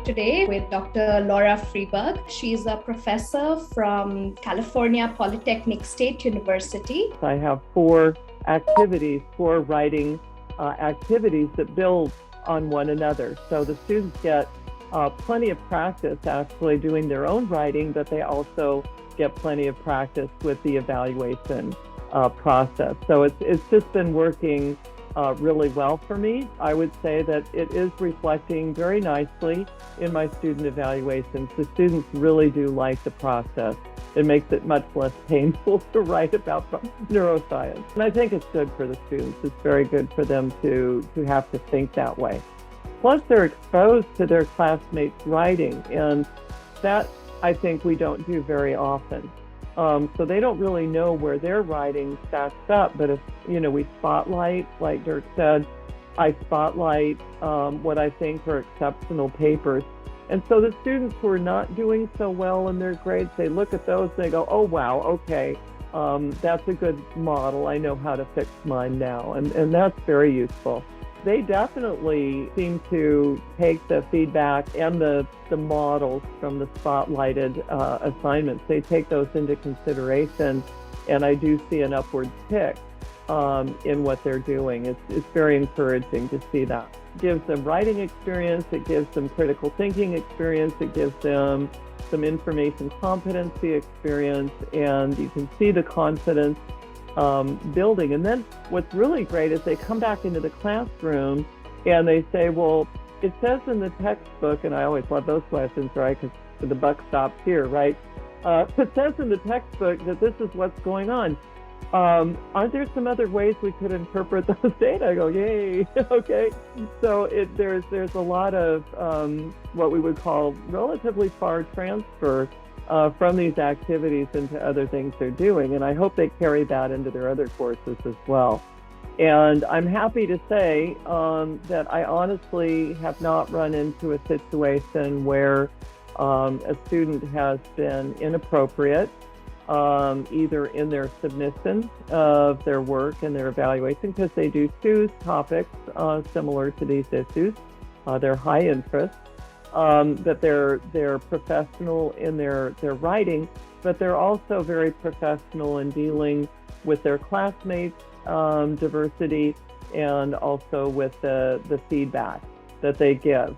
today with Dr. Laura Freberg. She's a professor from California Polytechnic State University. I have four writing activities that build on one another. So the students get plenty of practice actually doing their own writing, but they also get plenty of practice with the evaluation process. So it's just been working really well for me. I would say that it is reflecting very nicely in my student evaluations. The students really do like the process. It makes it much less painful to write about neuroscience. And I think it's good for the students. It's very good for them to have to think that way. Plus, they're exposed to their classmates' writing, and that I think we don't do very often. So they don't really know where their writing stacks up, but if, we spotlight, like Dirk said, I spotlight what I think are exceptional papers. And so the students who are not doing so well in their grades, they look at those and they go, oh, wow, okay, that's a good model. I know how to fix mine now. And that's very useful. They definitely seem to take the feedback and the models from the spotlighted assignments. They take those into consideration, and I do see an upward tick in what they're doing. It's very encouraging to see that. It gives them writing experience, it gives them critical thinking experience, it gives them some information competency experience, and you can see the confidence building. And then what's really great is they come back into the classroom and they say, well, it says in the textbook, and I always love those questions, right, because the buck stops here, right? It says in the textbook that this is what's going on. Aren't there some other ways we could interpret those data? I go, yay, okay. So there's a lot of what we would call relatively far transfer from these activities into other things they're doing. And I hope they carry that into their other courses as well. And I'm happy to say that I honestly have not run into a situation where a student has been inappropriate, either in their submission of their work and their evaluation, because they do choose topics similar to these issues. They're high interest. That they're professional in their writing, but they're also very professional in dealing with their classmates' diversity, and also with the feedback that they give.